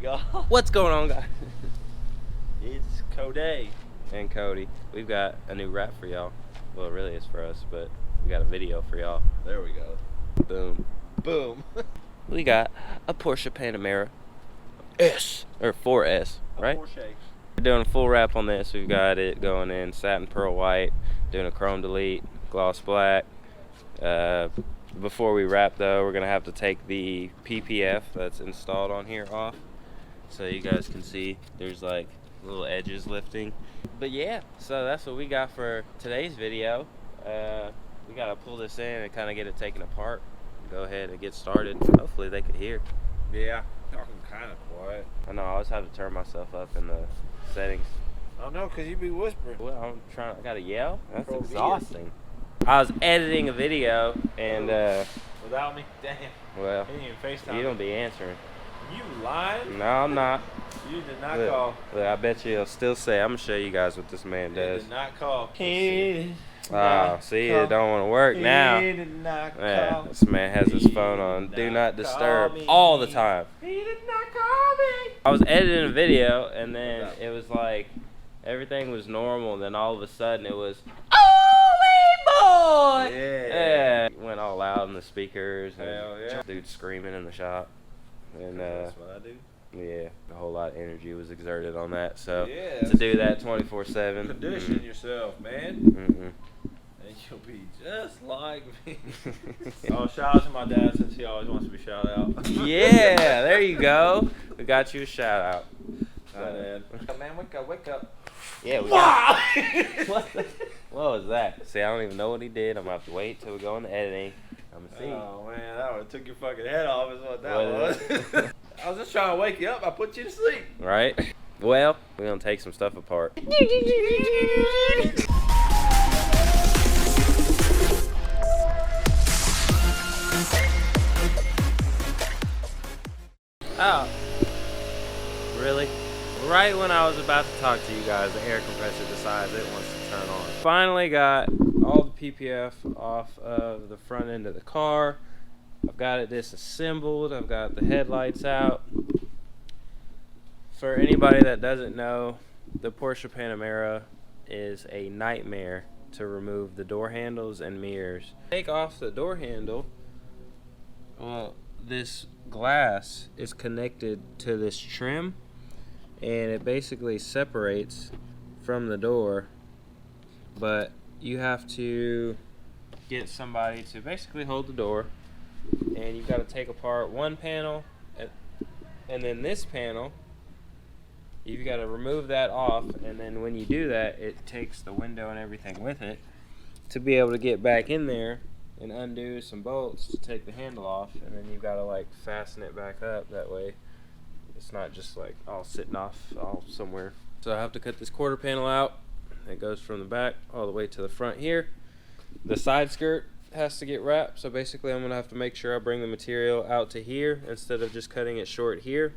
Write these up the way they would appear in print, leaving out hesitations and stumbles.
God. What's going on, guys? It's Cody. And Cody. We've got a new wrap for y'all. Well, it really is for us, but we got a video for y'all. There we go. Boom. Boom. We got a Porsche Panamera S, or 4S, right? Porsche. We're doing a full wrap on this. We've got it going in satin pearl white, doing a chrome delete, gloss black. Before we wrap though, we're gonna have to take the PPF that's installed on here off, so you guys can see there's like little edges lifting. But yeah, so that's what we got for today's video. We gotta pull this in and kind of get it taken apart. Go ahead and get started. Hopefully they could hear. Yeah, talking kind of quiet. I know, I always have to turn myself up in the settings. I don't know, cause you be whispering. Well, I gotta yell. That's Control V. exhausting. I was editing a video and without me, damn. well, He didn't even FaceTime. you don't be answering. You lying? No, I'm not. You did not Look, call. look, I bet you he'll still say. I'm gonna show you guys what this man He does. did not call. See, not it don't want to work now. He did not Yeah, call. this man has his phone on He do did not not disturb call me. all the time. He did not call me. I was editing a video and then it was like everything was normal and then all of a sudden it was boy! Yeah. Went all loud in the speakers and Hell yeah. dude screaming in the shop. And That's what I do. yeah, a whole lot of energy was exerted on that. So Yeah. to do that 24/7. Condition yourself, man. And you'll be just like me. Oh, shout out to my dad since he always wants to be shouted out. Yeah, there you go. We got you a shout out. Hi, Dad. Man, wake up, wake up. Yeah, we got. What was that? See, I don't even know what he did. I'm gonna have to wait till we go into editing. I'm gonna see. Oh man, that would have took your fucking head off is what that What was. I was just trying to wake you up. I put you to sleep. Right? Well, we're gonna take some stuff apart. Oh. Really? Right when I was about to talk to you guys, the air compressor decides it wants to turn on. Finally got all the PPF off of the front end of the car. I've got it disassembled. I've got the headlights out. For anybody that doesn't know, the Porsche Panamera is a nightmare to remove the door handles and mirrors. Take off the door handle. Well, this glass is connected to this trim and it basically separates from the door, but you have to get somebody to basically hold the door, and you've got to take apart one panel and then this panel you've got to remove that off, and then when you do that it takes the window and everything with it to be able to get back in there and undo some bolts to take the handle off, and then you've got to like fasten it back up. That way it's not just like all sitting off all somewhere. So I have to cut this quarter panel out. It goes from the back all the way to the front here. The side skirt has to get wrapped, so basically I'm gonna have to make sure I bring the material out to here instead of just cutting it short here,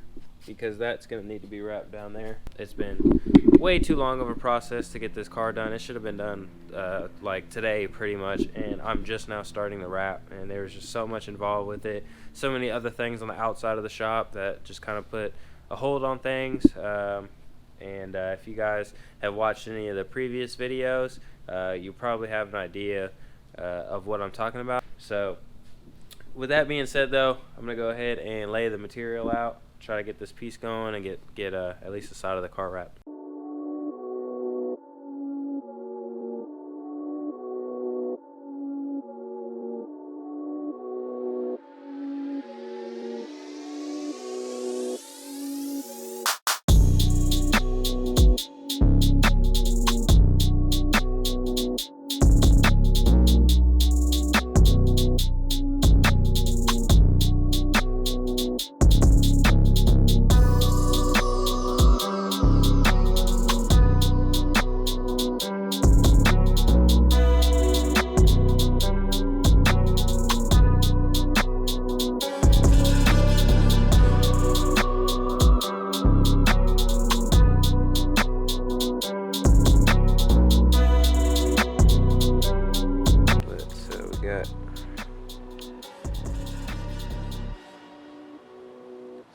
because that's gonna need to be wrapped down there. It's been way too long of a process to get this car done. It should have been done like today pretty much, and I'm just now starting the wrap, and there was just so much involved with it, so many other things on the outside of the shop that just kind of put a hold on things. And if you guys have watched any of the previous videos, you probably have an idea of what I'm talking about. So with that being said though, I'm gonna go ahead and lay the material out, try to get this piece going and get at least the side of the car wrapped.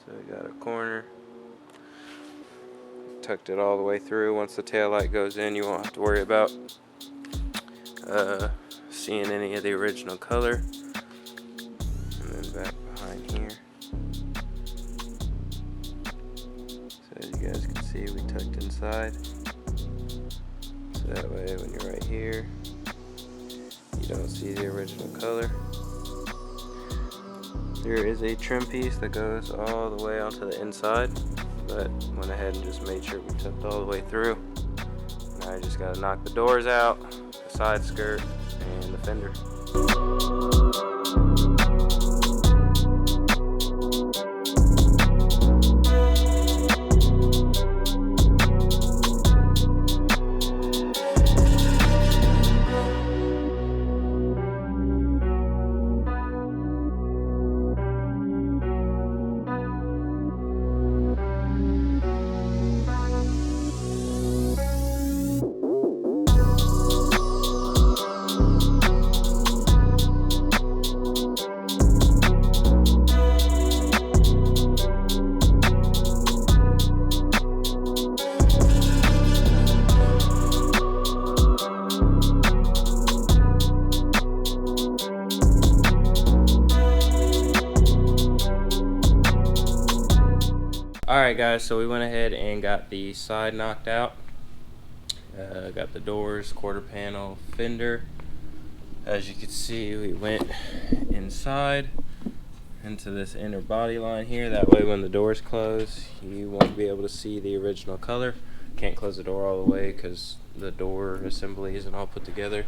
So we got a corner tucked it all the way through. Once the tail light goes in, you won't have to worry about seeing any of the original color. And then back behind here. So as you guys can see, we tucked inside. So that way when you're right here, you don't see the original color. There is a trim piece that goes all the way onto the inside, but went ahead and just made sure we tucked all the way through. Now I just gotta knock the doors out, the side skirt, and the fender. Alright guys, so we went ahead and got the side knocked out. Got the doors, quarter panel, fender. As you can see, we went inside into this inner body line here. That way when the doors close, you won't be able to see the original color. Can't close the door all the way because the door assembly isn't all put together.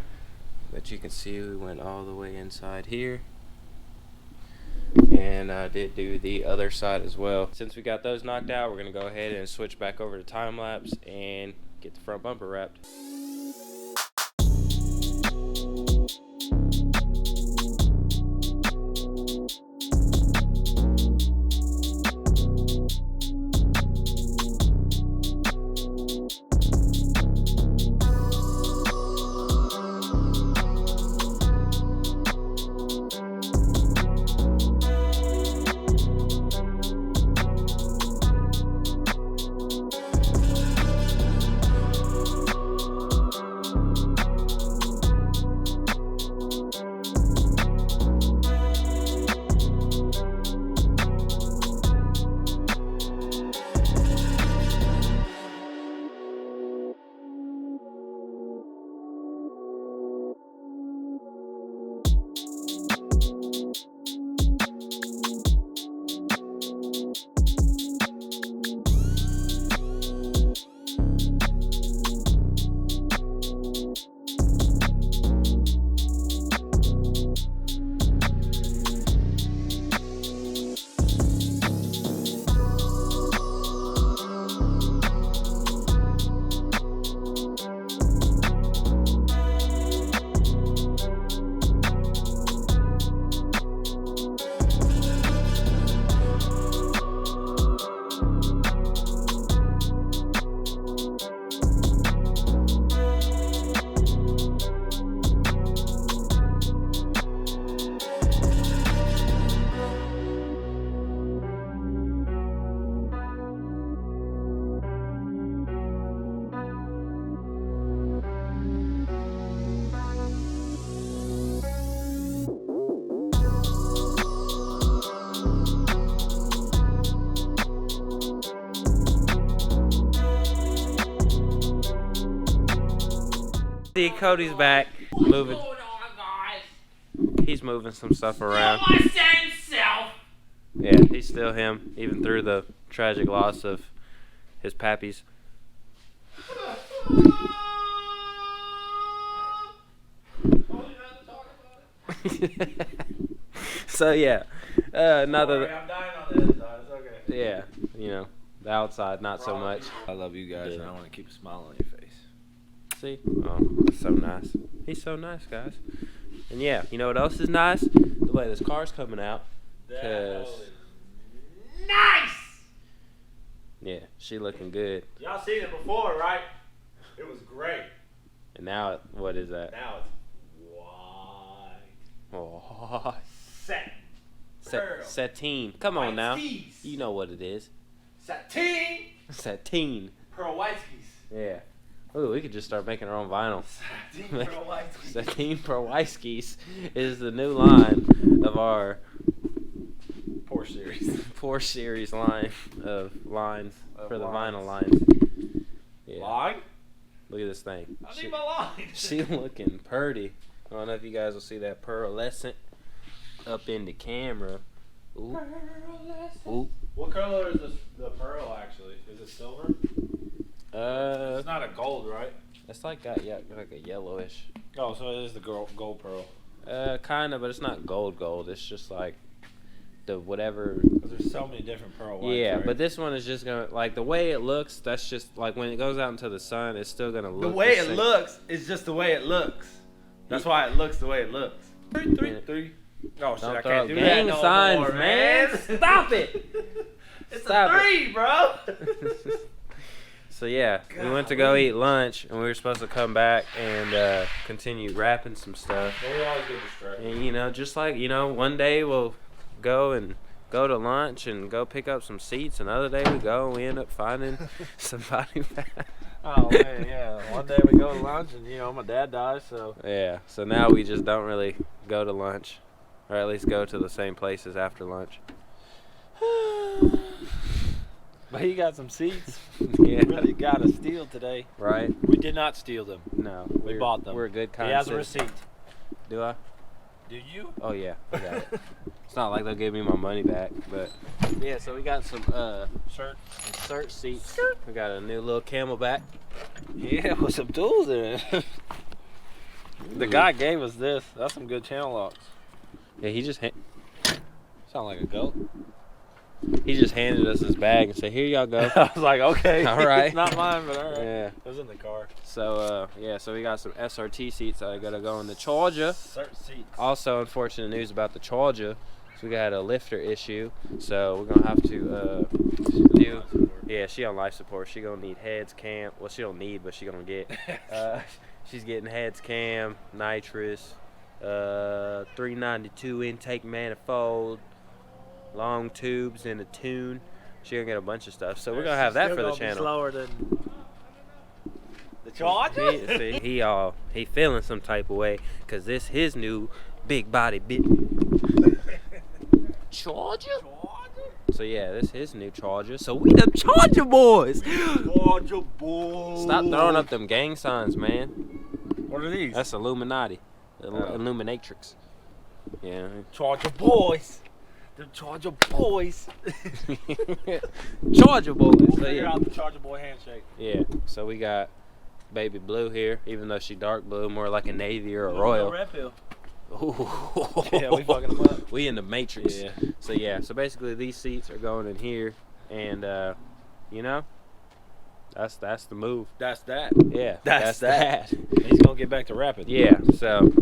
But you can see we went all the way inside here. And I did do the other side as well. Since we got those knocked out, we're gonna go ahead and switch back over to time lapse and get the front bumper wrapped. See, Cody's back, moving. What's going on, guys? He's moving some stuff around. Still my same self. Yeah, he's still him, even through the tragic loss of his pappies. So yeah, not Sorry, that. I'm dying on the inside. It's okay. Yeah, you know, the outside not so much. I love you guys, Yeah. and I want to keep a smile on your face. See, oh, that's so nice. He's so nice, guys. And yeah, you know what else is nice? The way this car's coming out. That 'Cause- is Nice. Yeah, she looking good. y'all seen it before, right? It was great. And now, what is that? Now it's white. Oh, Pearl. Satin. Come on White now. tees. You know what it is. Satin. Satin. Pearl Whiteskies. Yeah. Ooh, we could just start making our own vinyl. Satin Pearl Whiteskies. Satin Pearl Whiteskies is the new line of our Porsche series line of lines for the vinyl lines. Yeah. Line? Look at this thing. I need my line. She looking purty. I don't know if you guys will see that pearlescent up in the camera. Ooh. Ooh. What color is the pearl actually? Is it silver? It's not a gold, right? It's like got like a yellowish. Oh, so it is the gold pearl. Kind of, but it's not gold. It's just like the whatever. There's so many different pearl whites. Yeah, right? but this one is just gonna like the way it looks. That's just like when it goes out into the sun, it's still gonna look. The way it same. looks is just the way it looks. That's why it looks the way it looks. 3, 3, 3. Oh shit! Don't I throw can't do gang that no signs, more, man. Stop it! It's Stop a 3, bro. So yeah, we went to go eat lunch, and we were supposed to come back and continue wrapping some stuff. We always get distracted. And you know, just like one day we'll go to lunch and go pick up some seats. Another day we go and we end up finding somebody back. Oh man, yeah. One day we go to lunch and my dad dies, so. Yeah, so now we just don't really go to lunch, or at least go to the same places after lunch. But he got some seats. Yeah. Really got a steal today. Right? We did not steal them. No, We bought them. We're a good kind. He has a receipt. Do I? Do you? Oh yeah, I got it. It's not like they'll give me my money back, but yeah. So we got some search seats. We got a new little Camelback. Yeah, with some tools in it. The guy gave us this. That's some good channel locks. Yeah, he just Sound like a goat. handed us his bag and said, "Here y'all go." I was like, okay. All right. It's not mine, but all right. Yeah. It was in the car. So so we got some SRT seats that are gonna go in the Charger. Search seats. Also, unfortunate news about the Charger. So we got a lifter issue, so we're gonna have to do. Yeah, she on life support. She gonna need heads, cam. Well, she don't need, but she gonna get. She's getting heads, cam, nitrous, 392 intake manifold, long tubes, and a tune. She gonna get a bunch of stuff. So we're gonna have that for the channel. Slower than the Charger. He feeling some type of way, cause this his new big body bit. Charger? So yeah, this his new Charger. So we the Charger boys. Charger boys. Stop throwing up them gang signs, man. What are these? That's Illuminati, Illuminatrix. Yeah. Charger boys. The Charger boys. Charger boys. So, Figure yeah. out the Charger boy handshake. Yeah. So we got baby blue here, even though she dark blue, more like a navy or a royal. Red pill. Ooh. Yeah, we fucking them up. We in the Matrix. Yeah. So yeah, so basically these seats are going in here, and that's the move. That's that. Yeah, That's that. He's gonna get back to rapping. Yeah, so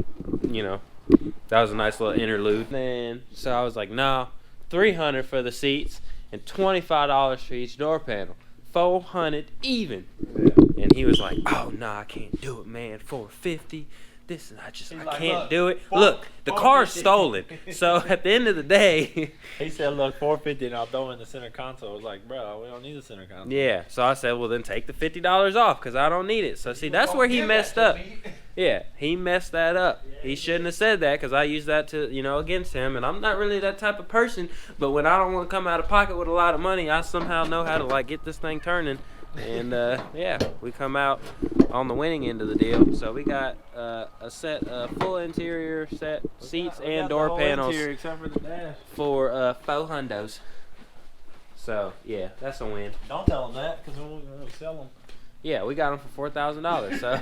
that was a nice little interlude. Then so I was like, no, $300 for the seats and $25 for each door panel, $400 even. Yeah. And he was like, oh no, I can't do it, man. $450. This is I can't do it. Look, the car's stolen. So at the end of the day, He said, look, $450 and I'll throw in the center console. I was like, bro, we don't need the center console. yeah. So I said, well then take the $50 off because I don't need it. So see, that's where he messed up. Yeah, he messed that up. He shouldn't have said that because I used that to against him, and I'm not really that type of person. But when I don't want to come out of pocket with a lot of money, I somehow know how to get this thing turning. And yeah, we come out on the winning end of the deal. So we got a set, full interior set, seats and door panels except for the dash. for $400. So yeah, that's a win. Don't tell them that because we'll sell them. Yeah, we got them for $4,000. So.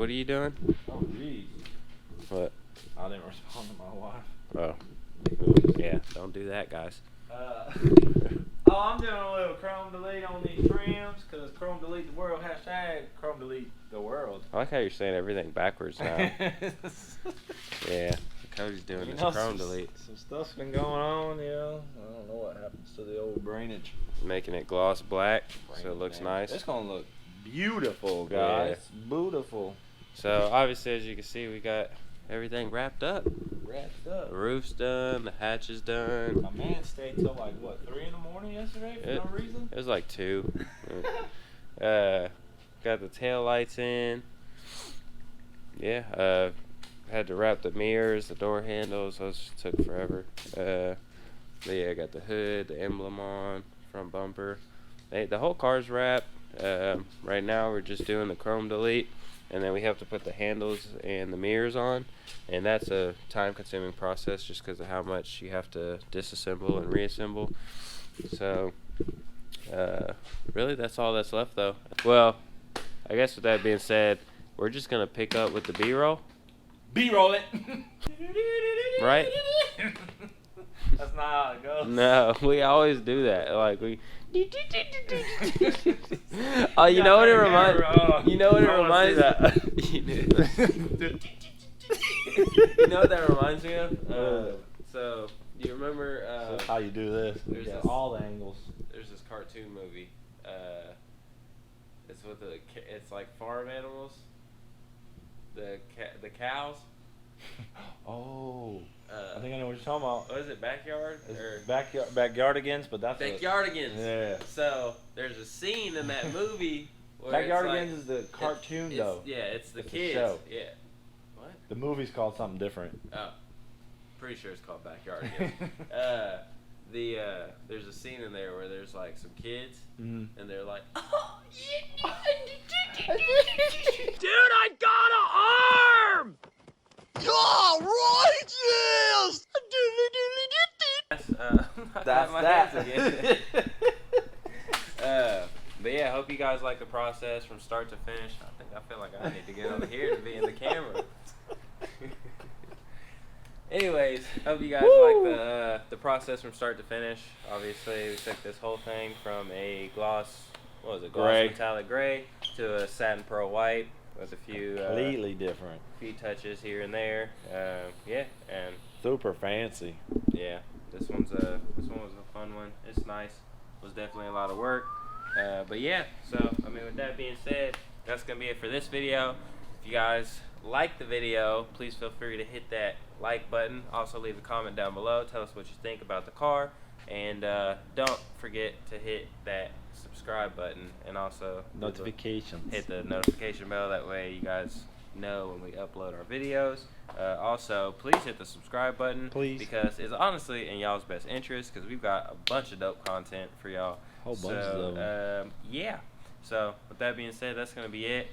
what are you doing? Oh, jeez. What? I didn't respond to my wife. Oh. Yeah, don't do that, guys. I'm doing a little Chrome delete on these trims because Chrome delete the world. Hashtag Chrome delete the world. I like how you're saying everything backwards now. Yeah, Cody's doing this Chrome delete. Some stuff's been going on, you know. I don't know what happens to the old brainage. Making it gloss black so it looks nice. It's going to look beautiful, guys. Yeah. Beautiful. So, obviously, as you can see, we got everything wrapped up. Wrapped up. The roof's done, the hatch is done. My man stayed till like, what, 3 in the morning yesterday for no reason? It was like 2. Got the tail lights in. Yeah, had to wrap the mirrors, the door handles. Those took forever. But yeah, I got the hood, the emblem on, front bumper. The whole car's wrapped. Right now we're just doing the chrome delete, and then we have to put the handles and the mirrors on, and that's a time-consuming process just because of how much you have to disassemble and reassemble. So really that's all that's left though. Well, I guess with that being said, we're just gonna pick up with the B-roll. B-roll it. Right? That's not how it goes. No, we always do that. Like we. Oh, you know what it reminds? You know what it reminds? You know what that reminds me of? So, do you remember? That's how you do this. There's Yeah, this, all the angles. There's this cartoon movie. It's with it's like farm animals. The cows. Oh, I think I know what you're talking about. What is it? Backyard or Backyardigans, but that's Backyardigans. Yeah. So there's a scene in that movie where Backyardigans is the cartoon though. Yeah, it's the It's a kids. show. Yeah. What? The movie's called something different. Oh, pretty sure it's called Backyardigans. There's a scene in there where there's like some kids, and they're like, "Oh, Dude, I got an arm! Oh, righteous! that's my that. hands Again. But yeah, I hope you guys like the process from start to finish. I feel like I need to get over here to be in the camera. Anyways, hope you guys like the process from start to finish. Obviously, we took this whole thing from a gloss Gray. metallic gray to a satin pearl white with a few Completely different. few touches here and there. Yeah, and Super fancy. yeah, this one was a fun one. It's nice. It was definitely a lot of work. But yeah, so I mean, with that being said, that's gonna be it for this video. If you guys like the video, please feel free to hit that like button. Also leave a comment down below. Tell us what you think about the car, and don't forget to hit that subscribe button and also Notifications. hit the notification bell. That way you guys know when we upload our videos. Also, please hit the subscribe button, Please. because it's honestly in y'all's best interest, because we've got a bunch of dope content for y'all. Whole bunches of them. Yeah. So with that being said, that's gonna be it.